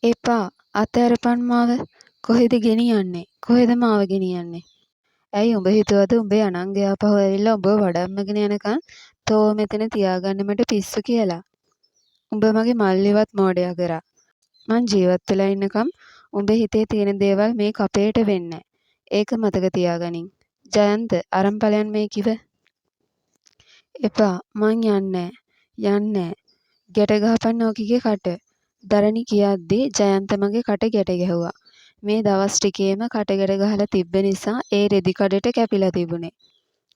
එපා අතෑරපන් මාව. කොහෙද ගෙනියන්නේ? කොහෙද මාව ගෙනියන්නේ? ඇයි උඹ හිතුවද උඹේ අනං එයාපහු ඇවිල්ලා උඹව වඩම්මගෙන යනකන් තෝව මෙතන තියාගන්න මට පිස්සු කියලා? උඹ මගේ මල්ලිවත් මෝඩයා කරා. මං ජීවත් වෙලා ඉන්නකම් උඹේ හිතේ තියෙන දේවල් මේ කපේට වෙන්නෑ. ඒක මතක තියාගනින්. ජයන්ත අරන් ඵලයන් මේ කිව. එපා මං යන්නෑ. යන්නෑ. ගැට ගහපන් ඕකිගේ කට. දරණි කියද්දි ජයන්ත මගේ කට ගැට ගැහුවා. මේ දවස් ටිකේම කට ගැට ගහලා තිබ්බ නිසා ඒ රෙදි කඩට කැපිලා තිබුණේ.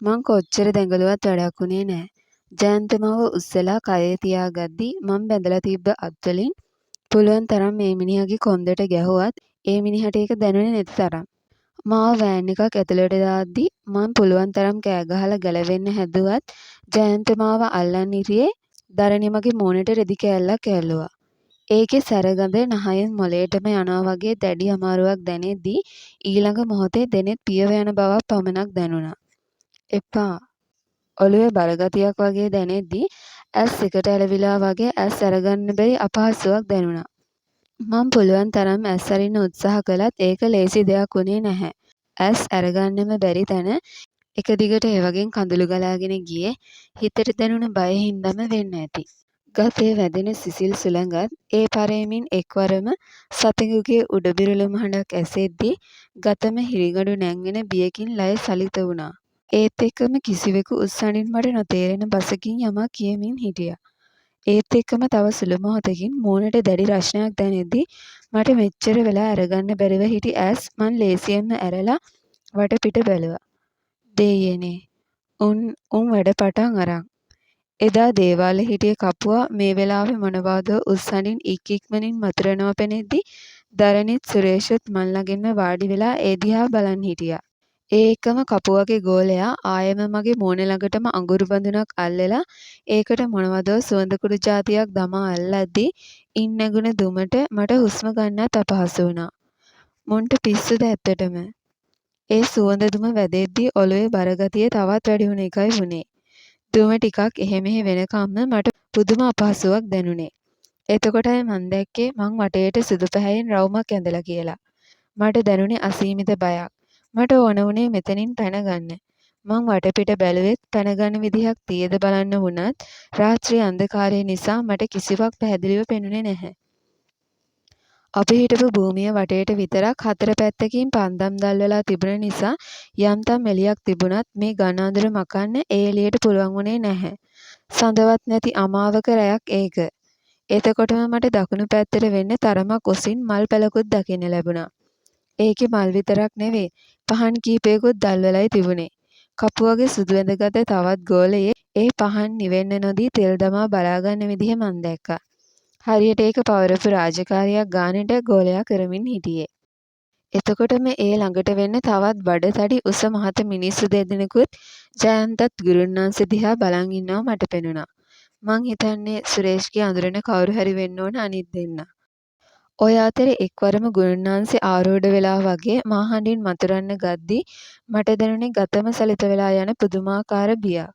මං කොච්චර දැඟලුවත් වැඩක් වුණේ නෑ. ජයන්ත මාව උස්සලා කයේ තියාගද්දි මං බැඳලා තිබ්බ අත්වලින් පුළුවන් තරම් මේ මිනිහගේ කොන්දට ගැහුවත් ඒ මිනිහට ඒක දැනුනේ නැති තරම්. මාව වෑන් එකක් ඇතුළට දාද්දි මං පුළුවන් තරම් කෑ ගහලා ගැලවෙන්න හැදුවත් ජයන්ත මාව අල්ලන් හිටියේ දරණි මගේ මූණට රෙදි කෑල්ලක් ඇල්ලුවා. ඒකේ සැරගඳ නහයෙන් මොළේටම යනවා වගේ දැඩි අමාරුවක් දැනෙද්දි ඊළඟ මොහොතේ දෙනෙත් පියව යන බවක් පමණක් දැනුණා. එපා ඔළුවේ බරගතියක් වගේ දැනෙද්දි ඇස් එකට ඇලවිලා වගේ ඇස් අරගන්න බැරි අපහසුවක් දැනුණා. මං පුළුවන් තරම් ඇස් අරින්න උත්සාහ කළත් ඒක ලේසි දෙයක් වුණේ නැහැ. ඇස් අරගන්නම බැරි තැන එක දිගට ඒ වගෙන් කඳුළු ගලාගෙන ගියේ හිතට දැනුණ බය හින්දාම වෙන්න ඇති. ගතේ වැදෙන සිසිල් සුළඟත් ඒ පරෙමින් එක්වරම සතෙකුගේ උඩබිරළුම් හඬක් ඇසෙද්දි ගතම හිරිගඩු නැංගෙන බියකින් ලය සලිත වුණා. ඒත් එක්කම කිසිවෙකු උස් හඬින් මට නොතේරෙන බසකින් යමක් කියමින් හිටියා. ඒත් එක්කම තව සුළු මොහොතකින් මූණට දැඩි රස්නයක් දැනෙද්දි මට මෙච්චර වෙලා අරගන්න බැරිව හිටි ඇස් මං ලේසියෙන්ම ඇරලා වටපිට බැලුවා. දෙයියනේ උන් වැඩ පටන් අරන්. එදා දේවාලේ හිටිය කපුවා මේ වෙලාවේ මොනවාදෝ උස් හඬින් ඉක්මනින් මතුරනවා පෙනෙද්දි දරණිත් සුරේෂුත් මං ළඟින්ම වාඩි වෙලා ඒ දිහා බලන් හිටියා. ඒ එක්කම කපුවගේ ගෝලයා ආයෙම මගේ මූණ ළඟටම අඟුරු බඳුනක් අල්ලලා ඒකට මොනවදෝ සුවඳ කුඩු ජාතියක් දමා අල්ලද්දි ඉන් නැගුණ දුමට මට හුස්ම ගන්නත් අපහසු වුණා. මුන්ට පිස්සුද ඇත්තටම? ඒ සුවඳ දුම වැදෙද්දි ඔළුවේ බරගතිය තවත් වැඩි වුණ එකයි වුණේ. දුම ටිකක් එහෙ මෙහෙ වෙනකම්ම මට පුදුම අපහසුවක් දැනුනේ. එතකොටයි මං දැක්කේ මං වටේට සුදු පැහැයෙන් රවුමක් ඇඳලා කියලා. මට දැනුනේ අසීමිත බයක්. මට ඕන වුණේ මෙතනින් පැන ගන්න. මං වටපිට බැලුවෙත් පැන ගන්න විදිහක් තියේද බලන්න වුණත් රාත්‍රී අන්ධකාරය නිසා මට කිසිවක් පැහැදිලිව පෙනුනේ නැහැ. අපි හිටපු භූමිය වටේට විතරක් හතර පැත්තකින් පන්දම් දැල්වලා තිබුණ නිසා යම්තම් එළියක් තිබුණත් මේ ඝන අඳුර මකන්න ඒ එළියට පුළුවන් වුණේ නැහැ. සඳවත් නැති අමාවක රැයක් ඒක. එතකොටම මට දකුණු පැත්තට වෙන්න තරමක් උසින් මල් පැලකුත් දකින්න ලැබුණා. ඒකේ මල් විතරක් නෙවෙයි පහන් කීපයකුත් දැල්වලයි තිබුණේ. කපුවගේ සුදු ඇඳගත තවත් ගෝලයෙක් ඒ පහන් නිවෙන්න නොදී තෙල් දමා බලාගන්න විදිහ මං දැක්කා. හරියට ඒක පවරපු රාජකාරියක් ගානට ගෝලයා කරමින් හිටියේ. එතකොටම ඒ ළඟට වෙන්න තවත් බඩ තඩි උස මහත මිනිස්සු දෙදෙනෙකුත් ජයන්තත් ගුරුන්නාන්සේ දිහා බලන් ඉන්නවා මට පෙනුණා. මං හිතන්නේ සුරේෂ්ගේ අඳුරන කවුරු හරි වෙන්න ඕන අනිත් දෙන්නා. ඔය අතරේ එක්වරම ගුරුන්නාන්සේ ආරූඪ වෙලා වගේ මා හඬින් මතුරන්න ගද්දි මට දැනුනේ ගතම සලිත වෙලා යන පුදුමාකාර බියක්.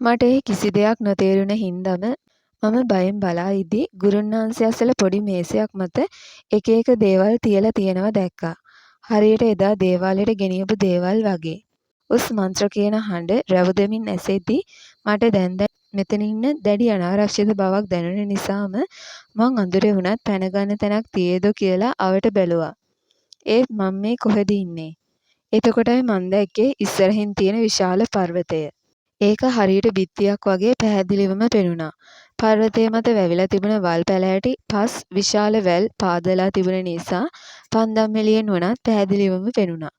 මට ඒ කිසි දෙයක් නොතේරුණ හින්දම මම බයෙන් බලා ඉද්දි ගුරුන්නාන්සේ අසල පොඩි මේසයක් මත එක එක දේවල් තියලා තියෙනවා දැක්කා. හරියට එදා දේවාලෙට ගෙනියපු දේවල් වගේ. උස් මන්ත්‍ර කියන හඬ රැවුදෙමින් ඇසෙද්දි මට දැන් මෙතන ඉන්න දැඩි අනාරක්ෂිත බවක් දැනුන නිසාම මං අඳුරේ වුණත් පැන ගන්න තැනක් තියේදෝ කියලා අවට බැලුවා. ඒත් මං මේ කොහෙද ඉන්නේ? එතකොටයි මං දැක්කේ ඉස්සරහින් තියෙන විශාල පර්වතය. ඒක හරියට බිත්තියක් වගේ පැහැදිලිවම පෙනුණා. පර්වතය මත වැවිලා තිබුණ වල් පැලෑටි පස් විශාල වැල් පාදලා තිබුණ නිසා පන්දම් එළියෙන් වුණත් පැහැදිලිවම පෙනුණා.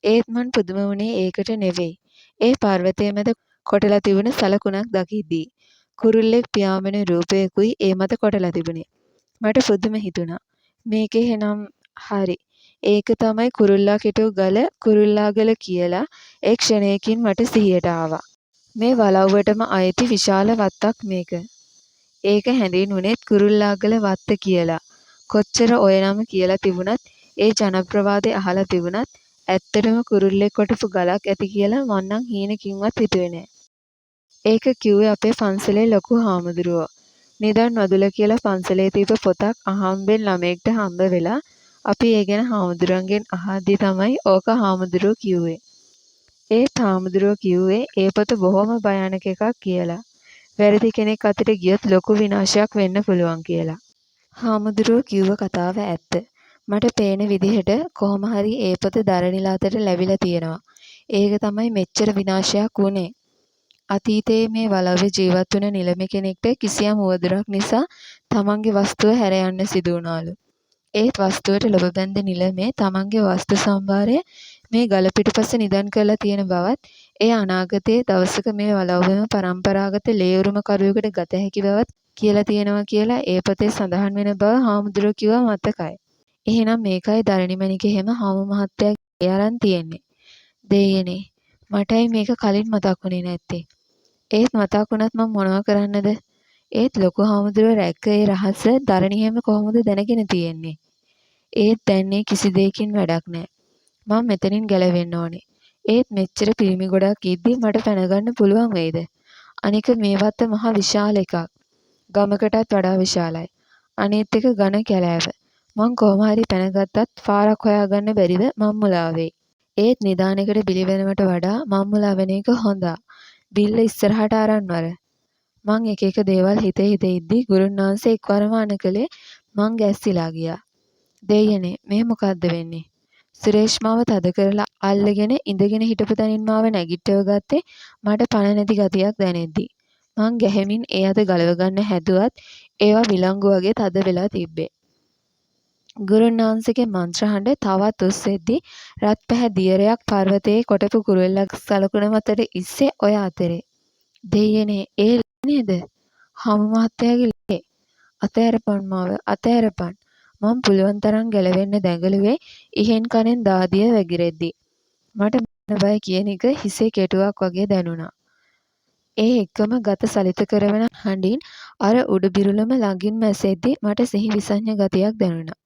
ඒත් මං පුදුම වුණේ ඒකට නෙවෙයි. ඒ පර්වතය මැද කොටලා තිබුණ සලකුණක් දකිද්දි. කුරුල්ලෙක් පියාඹන රූපයකුයි ඒ මත කොටලා තිබුණේ. මට පුදුම හිතුණා. මේක එහෙනම් හරි. ඒක තමයි කුරුල්ලා කෙටු ගල කුරුල්ලාගල කියලා ඒ ක්ෂණයකින් මට සිහියට ආවා. මේ වලව්වටම අයිති විශාල වත්තක් මේක. ඒක හැඳින්වුනේත් කුරුල්ලාගල වත්ත කියලා. කොච්චර ඔය නම කියලා තිබුණත් ඒ ජනප්‍රවාදේ අහලා තිබුණත් ඇත්තටම කුරුල්ලෙක් කොටපු ගලක් ඇති කියලා මං නම් හීනකින්වත් හිතුවේ නෑ. ඒක කිව්වේ අපේ පන්සලේ ලොකු හාමුදුරුවෝ. නිදන් වදුල කියලා පන්සලේ තිබ්බ පොතක් අහම්බෙන් ළමයෙක්ට හම්බ වෙලා අපි ඒ ගැන හාමුදුරුවන්ගෙන් අහද්දි තමයි ඕක හාමුදුරුවෝ කිව්වේ. ඒත් හාමුදුරුවෝ කිව්වේ ඒ පොත බොහොම භයානක එකක් කියලා. වැරදි කෙනෙක් අතට ගියොත් ලොකු විනාශයක් වෙන්න පුළුවන් කියලා. හාමුදුරුවෝ කිව්ව කතාව ඇත්ත. මට පේන විදිහට කොහොම හරි ඒ පොත දරනිල අතට ලැබිලා තියෙනවා. ඒක තමයි මෙච්චර විනාශයක් වුනේ. අතීතයේ මේ වලව්වේ ජීවත් වුණ නිලමේ කෙනෙක්ට කිසියම් උවදුරක් නිසා තමන්ගේ වස්තුව හැර යන්න සිදු වුණාලු. ඒත් වස්තුවට ලොබ බැන්ද නිලමේ තමන්ගේ වස්තු සම්භාරය මේ ගල පිටුපස නිදන් කරලා තියෙන බවත්, එය අනාගතයේ දවසක මේ වලව්වේම පරම්පරාගත ලේ උරුමකරුවෙකුට ගත හැකි බවත් කියලා තියෙනවා කියලා ඒ පොතේ සඳහන් වෙන බව හාමුදුරුවෝ කිව්වා මතකයි. එහෙනම් මේකයි දරණිමැණික එහෙම හාමු මහත්තයාගේ අරන් තියෙන්නේ. දෙයියනේ මටයි මේක කලින් මතක් වුණේ නැත්තේ. ඒත් මතක් වුණත් මම මොනවා කරන්නද? ඒත් ලොකු හාමුදුරුවෝ රැක්ක ඒ රහස දරණියෙම කොහොමද දැනගෙන තියෙන්නේ? ඒත් දැන් ඒ කිසි දෙයකින් වැඩක් නෑ. මම මෙතනින් ගැලවෙන්න ඕනේ. ඒත් මෙච්චර පිරිමි ගොඩක් ඉද්දි මට පැනගන්න පුළුවන් වෙයිද? අනික මේ වත්ත මහා විශාල එකක්. ගමකටත් වඩා විශාලයි. අනිත් එක ඝන කැලෑව. මං කොහොම හරි පැනගත්තත් පාරක් හොයාගන්න බැරිද මංමුලා වෙයි. ඒත් නිදානෙකට බිලි වෙනවට වඩා මංමුලා වෙන එක හොඳා. බිල්ල ඉස්සරහට අරන් වර. මං එක එක දේවල් හිතේ ඉද්දි ගුරුන් වහන්සේ එක්වරම අනකලේ මං ගැස්සිලා ගියා. දෙයියනේ මේ මොකද්ද වෙන්නේ? සුරේෂ් මාව තද කරලා අල්ලගෙන ඉඳගෙන හිටපු තැනින් මාව නැගිට්ටව ගත්තේ මට පණ නැති ගතියක් දැනෙද්දි. මං ගැහෙමින් ඒ අත ගලව ගන්න හැදුවත් ඒවා විලංගු වගේ තද වෙලා තිබ්බේ. ගුරුන් වහන්සේගේ මන්ත්‍ර හඬ තවත් උස් වෙද්දි රත් පැහැ දියරයක් පර්වතයේ කොටපු කුරුල්ලක් සලකුණ මතට ඉස්සේ ඔය අතරේ. දෙයියනේ ඒ නේද? හමු මහත්තයාගේ ලේ. අතෑරපන් මාව අතෑරපන්. මං පුළුවන් තරම් ගැලවෙන්න දැඟලුවේ ඉහෙන් කනෙන් දාදිය වැගිරෙද්දි. මට මරණ බය කියන එක හිසේ කෙටුවක් වගේ දැනුණා. ඒ එක්කම ගත සලිත කරවන හඬින් අර උඩු බිරුළම ළඟින්ම ඇසෙද්දි මට සිහි විසඤ්ඤ ගතියක් දැනුණා.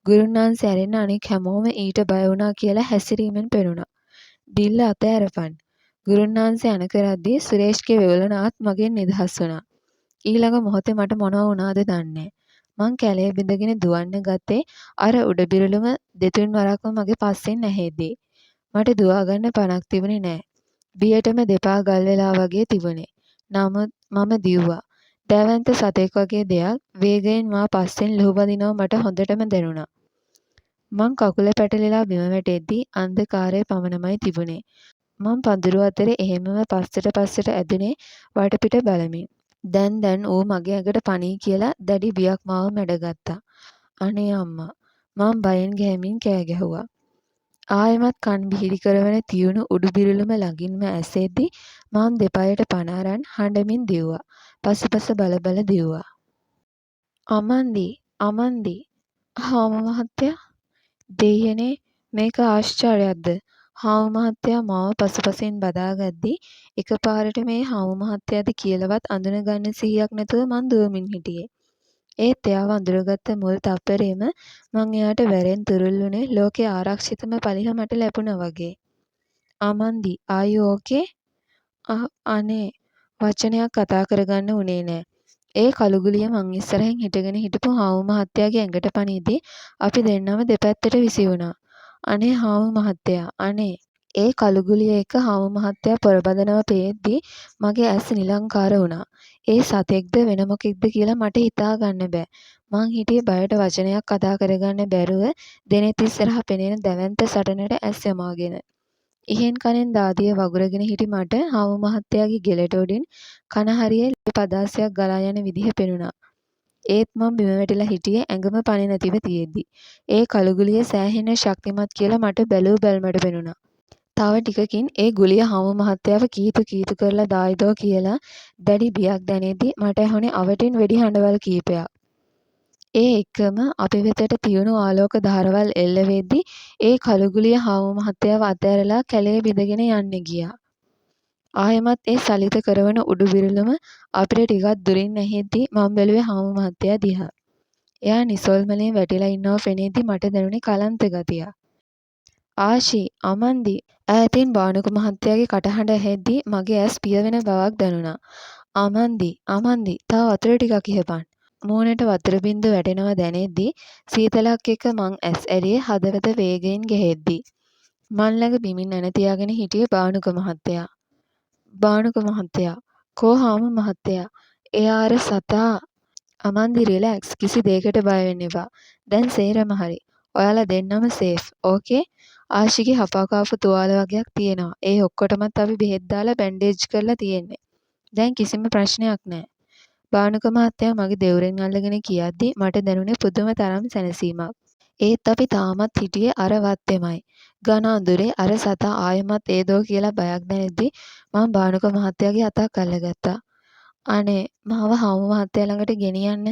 ගුරුන් වහන්සේ ඇරෙන්න අනෙක් හැමෝම ඊට බය වුණා කියලා හැසිරීමෙන් පෙනුණා. බිල්ල අතෑරපන්. ගුරුන් වහන්සේ අණ කරද්දී සුරේෂ්ගේ වෙවුලනාත් මගෙන් නිදහස් වුණා. ඊළඟ මොහොතේ මට මොනවා වුණාද දන්නේ මං කැලේ බිඳගෙන දුවන්න ගත්තේ අර උඩ බිරුළුම දෙතුන් වරක්ම මගේ පස්සෙන් ඇහෙද්දී. මට දුවාගන්න පණක් තිබුණේ නෑ. බියටම දෙපා ගල් වෙලා වගේ තිබුණේ. නමුත් මම දිව්වා. දැවැන්ත සතෙක් වගේ දෙයක් වේගයෙන් මා පස්සෙන් ලුහුබදිනවා මට හොඳටම දැනුණා. මං කකුල පැටලිලා බිම වැටෙද්දී අන්ධකාරය පමණමයි තිබුණේ. මං පඳුරු අතරේ එහෙමම පස්සට ඇදුනේ වටපිට බලමින්. දැන් ඌ මගේ ඇඟට පනී කියලා දැඩි බියක් මාව මැඩගත්තා. අනේ අම්මා. මං බයෙන් ගැහෙමින් කෑ ගැහුවා. ආයෙමත් කන් බිහිරි කරවන තියුණු උඩු බිරුළුම ළඟින්ම ඇසෙද්දි මං දෙපයට පණ අරන් හඬමින් දිව්වා. පසුපස බල බල දිව්වා. අමන්දි හාමු මහත්තයා. දෙයියනේ මේක ආශ්චර්යයක්ද? හාමු මහත්තයා මාව පසුපසින් බදාගද්දි එකපාරට මේ හාමු මහත්තයාද කියලාවත් අඳුනගන්න සිහියක් නැතුව මං දුවමින් හිටියේ. ඒත් එයාව අඳුරගත්ත මුල් තප්පරේම මං එයාට වැරෙන් තුරුල් වුණේ ලෝකේ ආරක්ෂිතම පලිහ මට ලැබුණා වගේ. අමන්දි are you okay? අනේ වචනයක් කතා කරගන්න උනේ නෑ. ඒ කළුගුලිය මං ඉස්සරහින් හිටගෙන හිටපු හාමු මහත්තයාගේ ඇඟට පනිද්දි අපි දෙන්නම දෙපැත්තට විසි වුණා. අනේ හාමු මහත්තයා අනේ. ඒ කළුගුලිය එක්ක හාමු මහත්තයා පොරබදනවා පේද්දි මගේ ඇස් නිලංකාර වුණා. ඒ සතෙක්ද වෙන මොකෙක්ද කියලා මට හිතා ගන්න බෑ. මං හිටියේ බයට වචනයක් කතා කරගන්න බැරුව දෙනෙත් ඉස්සරහා පෙනෙන දැවැන්ත සටනට ඇස් යමාගෙන. ඉහෙන් කනෙන් දාදිය වගුරගෙන හිටි මට හාමු මහත්තයාගේ ගෙලට උඩින් කන හරියේ ලේ පදාසයක් ගලා යන විදිහ පෙනුණා. ඒත් මං බිම වැටිලා හිටියේ ඇඟම පණි නැතිව තියෙද්දි. ඒ කළුගුලිය සෑහෙන ශක්තිමත් කියලා මට බැලූ බැල්මට පෙනුණා. තව ටිකකින් ඒ ගුලිය හාමු මහත්තයාව කීතු කරලා දායිදෝ කියලා දැඩි බියක් දැනෙද්දි මට ඇහුනේ අවටින් වෙඩි හඬවල් කීපයක්. ඒ එක්කම අපි වෙතට තියුණු ආලෝක ධාරවල් එල්ල වෙද්දි ඒ කළුගුලිය හාමු මහත්තයාව අතෑරලා කැලේ බිඳගෙන යන්න ගියා. ආයෙමත් ඒ සලිත කරවන උඩු බිරුළුම අපිට ටිකක් දුරින් ඇහෙද්දි මං බැලුවේ හාමු මහත්තයා දිහා. එයා නිසොල්මලෙන් වැටිලා ඉන්නවා පෙනෙද්දි මට දැනුනේ කලන්ත ගතියක්. ආෂි අමන්දි ඈතින් බානුක මහත්තයාගේ කටහඬ ඇහෙද්දී මගේ ඇස් පියවෙන බවක් දැනුණා. අමන්දි තව වතුර ටිකක් ඉහපන්. මූණට වතුර බින්දු වැටෙනවා දැනෙද්දී සීතලක් එක්ක මං ඇස් ඇරියේ හදවත වේගයෙන් ගැහෙද්දී. මං ළඟ බිමින් ඇන තියාගෙන හිටියේ බානුක මහත්තයා. බානුක මහත්තයා කෝ හාමු මහත්තයා එයා අර සතා. අමන්දි රිලැක්ස් කිසි දේකට බය වෙන්න එපා. දැන් සේරම හරි. ඔයාලා දෙන්නම සේෆ්. ඕකේ? ආෂිගේ හපා කාපු තුවාල වගයක් තියෙනවා. ඒ ඔක්කොටමත් අපි බෙහෙත් දාලා බැන්ඩේජ් කරලා තියෙන්නේ. දැන් කිසිම ප්‍රශ්නයක් නෑ. බානුක මහත්තයා මගේ දෙවුරෙන් අල්ලගෙන කියද්දි මට දැනුනේ පුදුම තරම් සැනසීමක්. ඒත් අපි තාමත් හිටියේ අර වත්තෙමයි. ඝන අඳුරේ අර සතා ආයෙමත් ඒදෝ කියලා බයක් දැනෙද්දි මං බානුක මහත්තයාගේ අතක් අල්ලගත්තා. අනේ මාව හාමු මහත්තයා ළඟට ගෙනියන්න.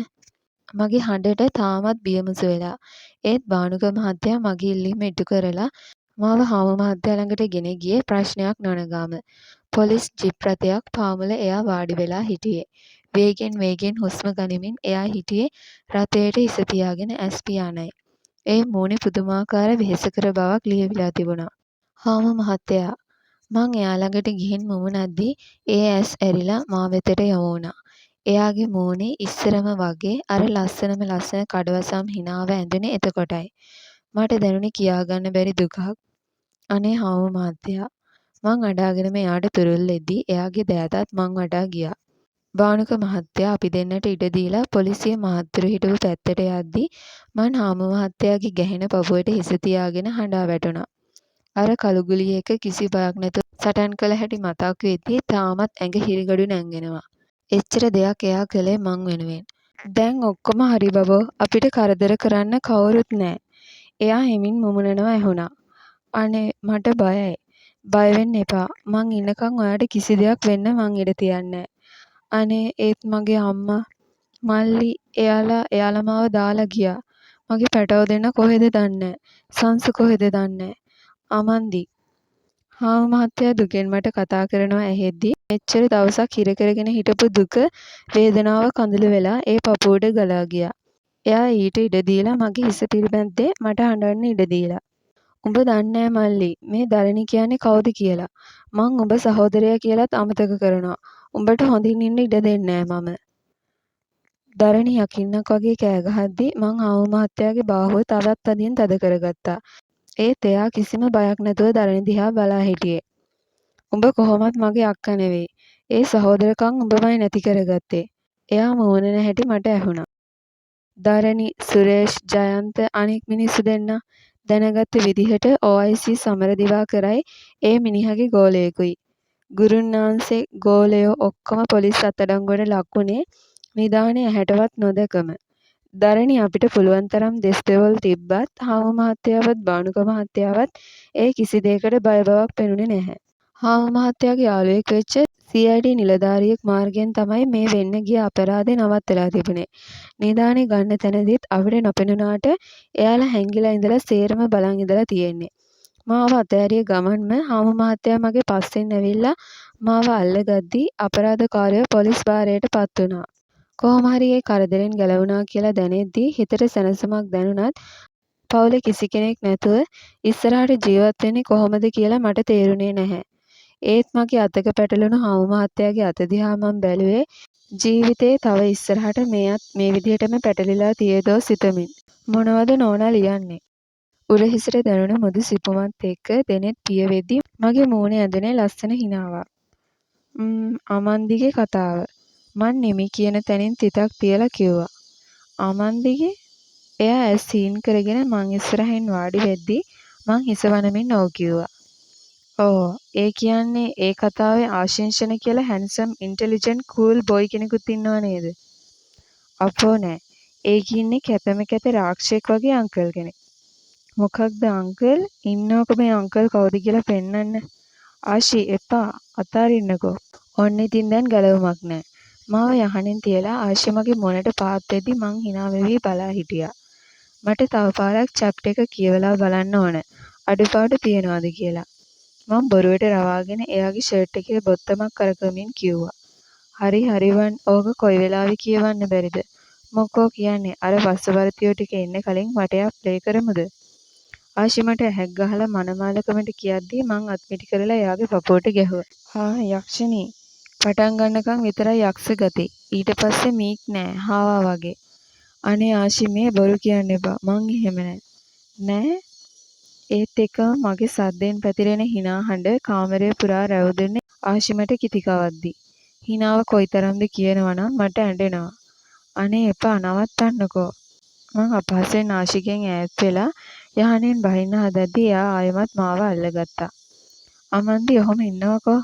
මගේ හඬට තාමත් බිය මුසු වෙලා. ඒත් බානුක මහත්තයා මගේ ඉල්ලීම ඉටු කරලා මාව හාමු මහත්තයා ළඟට ගෙන ගියේ ප්‍රශ්නයක් නොනගාම. පොලිස් ජිප් රථයක් පාමුල එයා වාඩි වෙලා හිටියේ. වේගෙන් හුස්ම ගනිමින් එයා හිටියේ රථයට හිස තියාගෙන ඇස් පියානයි. ඒ මූණේ පුදුමාකාර වෙහෙසකර බවක් ලියවිලා තිබුණා. හාමු මහත්තයා මං එයා ළඟට ගිහින් මුමුණද්දී ඒ ඇස් ඇරිලා මා වෙතට යොමු වුණා. එයාගේ මූණේ ඉස්සරම වගේ අර ලස්සන කඩවසම් හිනාව ඇඳුනේ එතකොටයි. මට දැනුනේ කියාගන්න බැරි දුකක්. අනේ හාමු මහත්තයා. මං අඬාගෙනම එයාට තුරුල්ලෙද්දී එයාගේ දෑතත් මං වටා ගියා. බානුක මහත්තයා අපි දෙන්නට ඉඩ දීලා පොලිසිය මහත්තුරු හිටපු පැත්තට යද්දී මං හාමු මහත්තයාගේ ගැහෙන පපුවට හිස තියාගෙන හඬා වැටුණා. අර කළුගුලිය එක කිසි බයක් නැතුව සටන් කළ හැටි මතක් වෙද්දී තාමත් ඇඟ හිරිගඩු නැංගෙනවා. එච්චර දෙයක් එයා කළේ මං වෙනුවෙන්. දැන් ඔක්කොම හරි බබෝ අපිට කරදර කරන්න කවුරුත් නෑ. එයා හෙමින් මුමුණනවා ඇහුණා. අනේ මට බයයි. බය වෙන්න එපා. මං ඉන්නකම් ඔයාට කිසි දෙයක් වෙන්න මං ඉඩ තියන්නේ නෑ. අනේ ඒත් මගේ අම්මා මල්ලි එයාලා මාව දාලා ගියා. මගේ පැටව දෙන්න කොහෙද දන්නේ නෑ. සංසු කොහෙද දන්නේ නෑ. අමන්දි හාමු මහත්තයා දුකෙන් මට කතා කරනවා ඇහෙද්දී මෙච්චර දවසක් හිර කරගෙන හිටපු දුක වේදනාව කඳුළු වෙලා ඒ පපුවට ගලා ගියා. එයා ඊට ඉඩ දීලා මගේ හිස පිළිබැද්දේ මට හඬන්න ඉඩ දීලා. උඹ දන්නේ නෑ මල්ලි මේ දරණි කියන්නේ කවුද කියලා. මං උඹ සහෝදරයා කියලාත් අමතක කරනවා. උඹට හොඳින් ඉන්න ඉඩ දෙන්නේ නෑ මම. දරණි යකින්නක් වගේ කෑ ගහද්දී මං හාමු මහත්තයාගේ බාහුව තවත් තදින් තද කරගත්තා. ඒත් එයා කිසිම බයක් නැතුව දරණි දිහා බලා හිටියේ. උඹ කොහොමත් මගේ අක්කා නෙවෙයි. ඒ සහෝදරකම් උඹමයි නැති කරගත්තේ. එයා මූණන හැටි මට ඇහුණා. දරණි, සුරේෂ්, ජයන්ත අනික් මිනිස්සු දෙන්නා දැනගත්ත විදිහට OIC සමරදිවාකරයි ඒ මිනිහගේ ගෝලයෙකුයි. ගුරුන්නාන්සේ ගෝලයෝ ඔක්කොම පොලිස් අත්අඩංගුවට ලක් වුණේ නිදානේ ඇහැටවත් නොදැකම. දරණි අපිට පුළුවන් තරම් දෙස් දෙවොල් තිබ්බත් හාමු මහත්තයාවත් බානුක මහත්තයාවත් ඒ කිසි දෙයකට බය බවක් පෙනුනේ නැහැ. හාමු මහත්තයාගේ යාළුවෙක් වෙච්ච CID නිලධාරියෙක් මාර්ගයෙන් තමයි මේ වෙන්න ගිය අපරාධේ නවත්තලා තිබුණේ. නිදානේ ගන්න තැනදීත් අපිට නොපෙනුනාට එයාලා හැංගිලා ඉඳලා සේරම බලන් ඉඳලා තියෙන්නේ. මාව අතෑරිය ගමන්ම හාමු මහත්තයා මගේ පස්සෙන් ඇවිල්ලා මාව අල්ලගද්දී අපරාධකාරයෝ පොලිස් භාරයට පත් වුණා. කොහොම හරි ඒ කරදරෙන් ගැලවුණා කියලා දැනෙද්දී හිතට සැනසීමක් දැනුණත් පවුලේ කිසි කෙනෙක් නැතුව ඉස්සරහට ජීවත් වෙන්නේ කොහොමද කියලා මට තේරුණේ නැහැ. ඒත් මගේ අතක පැටලුණු හාමු මහත්තයාගේ අත දිහා මං බැලුවේ ජීවිතේ තව ඉස්සරහට මේත් මේ විදිහටම පැටලිලා තියෙදෝ සිතමින්. මොනවද නෝනා ලියන්නේ? උරහිසට දැනුණ මුදු සිපුමත් එක්ක දෙනෙත් පිය වෙද්දී මගේ මූණේ ඇඳුනේ ලස්සන හිනාවක්. අමන්දිගේ කතාව. මං නිමි කියන තැනින් තිතක් තියලා කිව්වා. අමන්දිගේ? එයා ඇස් සීන් කරගෙන මං ඉස්සරහින් වාඩි වෙද්දී මං හිස වනමින් ඔව් කිව්වා. ඕ ඒ කියන්නේ ඒ කතාවේ ආශිංෂණ කියලා හැන්සම් ඉන්ටෙලිජන්ට් කූල් බොයි කෙනෙකුත් ඉන්නව නේද? අපෝ නෑ. ඒකේ ඉන්නේ කැතම කැත රාක්ෂයෙක් වගේ අංකල් කෙනෙක්. මොකක්ද අංකල්? ඉන්නවක මේ අංකල් කවුද කියලා පෙන්නන්න. ආෂි එපා අතාරින්නකෝ. ඔන්න ඉතින් දැන් ගැලවුමක් නෑ. මාව යහනෙන් තියලා ආෂි මගේ මොනට පාත් වෙද්දි මං hina වෙවි බලා හිටියා. මට තව පාරක් චැප්ටර් එක කියවලා බලන්න ඕන. අඩුපාඩු තියනවාද කියලා. මං බොරුවට රවාගෙන එයාගේ ෂර්ට් එකේ බොත්තමක් කරකවමින් කිව්වා. හරිවන් ඕක කොයි වෙලාවෙ කියවන්න බැරිද? මොකෝ කියන්නේ අර පස්ස වර්තියෝ ටික එන්න කලින් වටයක් ප්ලේ කරමුද? ආෂි මට ඇහැක් ගහලා මනමාලකමට කියද්දී මං අත්මිටි කරලා එයාගේ පපුවට ගැහුවා. යක්ෂණී. පටන් ගන්නකම් විතරයි යක්ෂ ගති. ඊට පස්සේ මීක් නෑ හාවා වගේ. අනේ ආෂි මේ බොරු කියන්න එපා. මං එහෙම නෑ. නෑ? ඒත් එක්කම මගේ සද්දෙන් පැතිරෙන හිනා හඬ කාමරය පුරා රැවුදුනේ ආෂි මට කිති කවද්දි. හිනාව කොයිතරම්ද කියනවනම් මට ඇඬෙනවා. අනේ එපා නවත්තන්නකෝ. මං අපහසෙන් ආෂිගෙන් ඈත් වෙලා යහනෙන් බහින්න හදද්දි එයා ආයෙමත් මාව අල්ලගත්තා. අමන්දි ඔහොම ඉන්නවකෝ.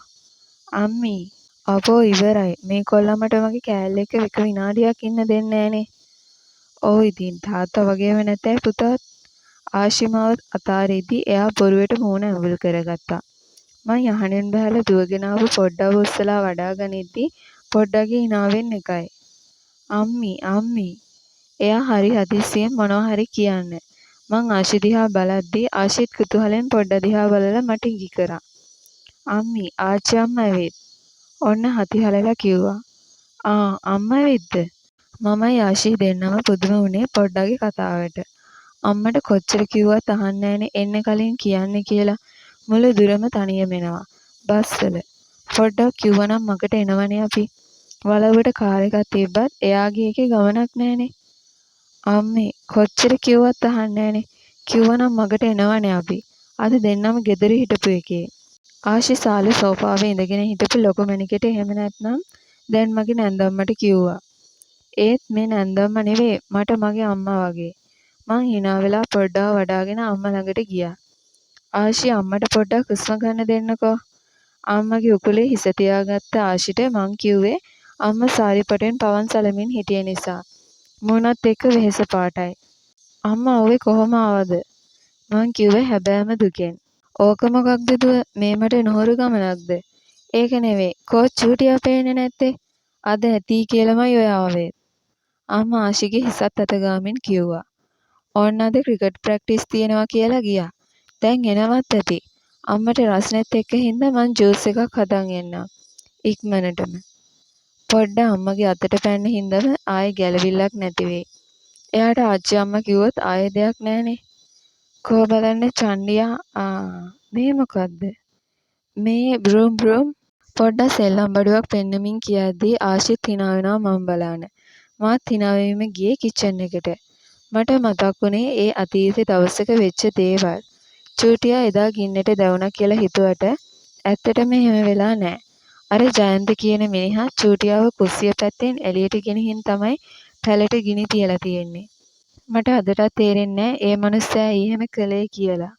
අම්මී. අපෝ ඉවරයි. මේ කොල්ලා මට මගේ කෑල්ල එක්ක එක විනාඩියක් ඉන්න දෙන්නේ නෑනේ. ඔව් ඉතින් තාත්තා වගේම නැතයි පුතාත්. ආෂි මාව අතාරිද්දි එයා බොරුවට මූණ ඇඹුල් කරගත්තා. මං යහනෙන් බහැලා දුවගෙන ආපු පොඩ්ඩව උස්සලා වඩා ගනිද්දි පොඩ්ඩගේ හිනාවෙන් එකයි. අම්මී. එයා හරි හදිස්සියෙන් මොනවා හරි කියන්න. මං ආෂි දිහා බලද්දි ආෂිත් කුතුහලෙන් පොඩ්ඩ දිහා බලලා මට ඉඟි කරා. අම්මී ආච්චි අම්මා ඇවිත්. ඔන්න හති හලලා කිව්වා. අම්මා ඇවිත්ද? මමයි ආෂි දෙන්නම පුදුම වුණේ පොඩ්ඩගේ කතාවට. අම්මට කොච්චර කිව්වත් අහන්නේ නෑනේ එන්න කලින් කියන්න කියලා. මුළු දුරම තනියම එනවා. බස්වල. පොඩ්ඩක් කිව්වනම් මගට එනවනේ අපි. වලව්වට කාර් එකක් තිබ්බත් එයාගේ එකේ ගමනක් නෑනේ. අම්මේ කොච්චර කිව්වත් අහන්නේ නෑනේ. කිව්වනම් මගට එනවනේ අපි. අද දෙන්නම ගෙදර හිටපු එකේ. ආෂි සාලේ සෝෆාවේ ඉඳගෙන හිටපු ලොකු මැණිකට එහෙම නැත්නම් දැන් මගේ නැන්දම්මට කිව්වා. ඒත් මේ නැන්දම්ම නෙවෙයි මට මගේ අම්මා වගේ. මං hina වෙලා පොඩ්ඩව වඩාගෙන අම්මා ළඟට ගියා. ආෂි අම්මට පොඩ්ඩක් හුස්ම ගන්න දෙන්නකෝ. අම්මගේ උකුලේ හිස තියාගත්ත ආෂිට මං කිව්වේ අම්මා සාරිපටෙන් පවන් සලමින් හිටිය නිසා. මූණත් එක්ක වෙහෙස පාටයි. අම්මා ඔවේ කොහොම ආවද? මං කිව්වේ හැබෑම දුකෙන්. ඕක මොකක්ද දුව මේ මට නොහොරු ගමනක්ද? ඒක නෙවෙයි කෝ චූටියා පේන්නේ නැත්තේ? අද ඇති කියලාමයි ඔය ආවේ. අම්මා ආෂිගේ හිසත් අතගාමින් කිව්වා. ඕන්න අද ක්‍රිකට් ප්‍රැක්ටිස් තියෙනවා කියලා ගියා. දැන් එනවත් ඇති. අම්මට රස්නෙත් එක්ක හින්දා මං ජූස් එකක් හදන් එන්නම්. ඉක්මනටම. පොඩ්ඩ අම්මගේ අතට පැන්න හින්දාම ආයෙ ගැලවිල්ලක් නැති වෙයි. එයාට ආච්චි අම්මා කිව්වොත් ආයෙ දෙයක් නෑනේ. කෝ බලන්න චන්ඩියා මේ මොකද්ද? මේ බ්‍රූම් පොඩ්ඩක් සෙල්ලම් බඩුවක් පෙන්නමින් කියද්දී ආෂිත් hina වෙනවා මම බලාන. මාත් hina වෙමින් ගියේ කිචන් එකට. මට මතක් වුණේ ඒ අතීතේ දවසක වෙච්ච දේවල්. චූටියා එදා ගින්නට දැවුණා කියලා හිතුවට ඇත්තටම එහෙම වෙලා නෑ. අර ජයන්ත කියන මිනිහා චූටියාව කුස්සිය පැත්තෙන් එළියට ගෙනihin තමයි පැලට ගිනි තියලා තියෙන්නේ. මට අදටත් තේරෙන්නේ නෑ ඒ මනුස්සයා එහෙම කළේ කියලා.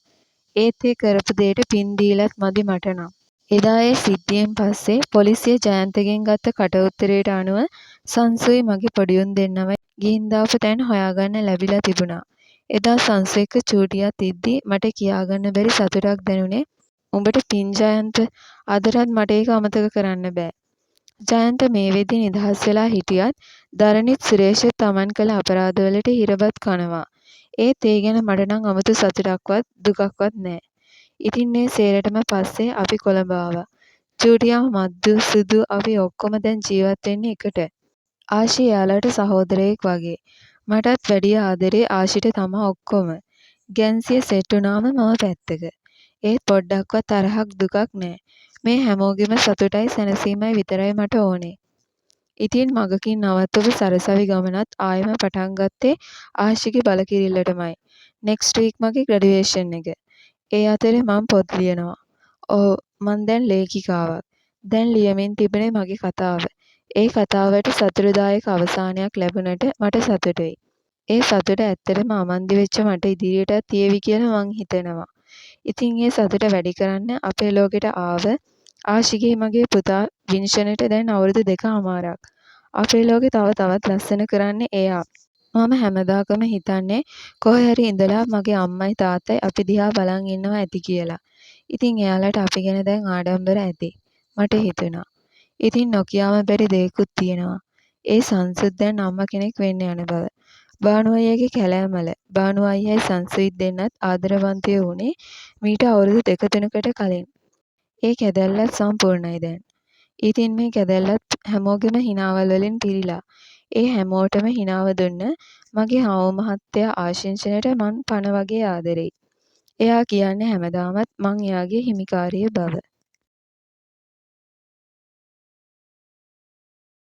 ඒත් ඒ කරපු දෙයට පින් දීලත් මදි මට නම්. එදා ඒ සිද්ධියෙන් පස්සේ පොලිසිය ජයන්තගෙන් ගත්ත කට උත්තරයට අනුව සංසුයි මගේ පොඩි උන් දෙන්නමයි ගිහින් දාපු තැන් හොයාගන්න ලැබිලා තිබුණා. එදා සංසු එක්ක චූටියත් ඉද්දි මට කියාගන්න බැරි සතුටක් දැනුනේ. උඹට පින් ජයන්ත. අදටත් මට ඒක අමතක කරන්න බෑ. ජයන්ත මේ වෙද්දි නිදහස් වෙලා හිටියත් දරණිත් සුරේෂත් තමන් කළ අපරාධවලට හිරබත් කනවා. ඒත් ඒ ගැන මට නම් අමුතු සතුටක්වත් දුකක්වත් නෑ. ඉතින් මේ සේරටම පස්සේ අපි කොළඹ ආවා. චූටියා මද්දු සුදු අපි ඔක්කොම දැන් ජීවත් වෙන්නේ එකට. ආෂි එයාලට සහෝදරයෙක් වගේ. මටත් වැඩිය ආදරේ ආෂිට තමා ඔක්කොම. ගැන්සිය සෙට් වුණාම මම පැත්තක. ඒත් පොඩ්ඩක්වත් තරහක් දුකක් නෑ. මේ හැමෝගෙම සතුටයි සැනසීමයි විතරයි මට ඕනේ. ඉතින් මගකින් නවත්තපු සරසවි ගමනත් ආයෙම පටන් ගත්තේ ආෂිගේ බලකිරිල්ලටමයි. නෙක්ස්ට් වීක් මගේ ග්‍රැජුවේෂන් එක. ඒ අතරේ මම පොත් ලියනවා. ඔව් මං දැන් ලේඛිකාවක්. දැන් ලියමින් තිබෙනේ මගේ කතාව. ඒ කතාවට සතුටුදායක අවසානයක් ලැබුණට මට සතුටුයි. ඒ සතුට ඇත්තටම අමන්දි වෙච්ච මට ඉදිරියටත් තියේවි කියලා මං හිතනවා. ඉතින් ඒ සතුට වැඩි කරන්න අපේ ලෝකෙට ආව ආෂිගේ මගේ පුතා වින්ෂන්ට දැන් අවුරුදු 2කමාරක්. අපේ ලෝකෙ තවත් ලස්සන කරන්නේ එයා. මම හැමදාකම හිතන්නේ කොහේ හරි ඉඳලා මගේ අම්මයි තාත්තයි අපි දිහා බලන් ඉන්නවා ඇති කියලා. ඉතින් එයාලට අපි ගැන දැන් ආඩම්බර ඇති. මට හිතුණා. ඉතින් නොකියාම බැරි දෙයක්ත් තියෙනවා. ඒ සංසුත් දැන් අම්මා කෙනෙක් වෙන්න යන බව. බානු අයියාගේ කැලෑමල බානු අයියයි සංසුයිත් දෙන්නත් ආදරවන්තයෝ වුණේ මීට අවුරුදු 2-3කට කලින්. ඒ කැදැල්ලත් සම්පූර්ණයි දැන්. ඉතින් මේ කැදැල්ලත් හැමෝගෙම හිනාවල් වලින් පිරීලා. ඒ හැමෝටම හිනාව දුන්න මගේ හාමු මහත්තයා ආශිංචනට මං පණ වගේ ආදරෙයි. එයා කියන්නේ හැමදාමත් මං එයාගේ හිමිකාරිය බව.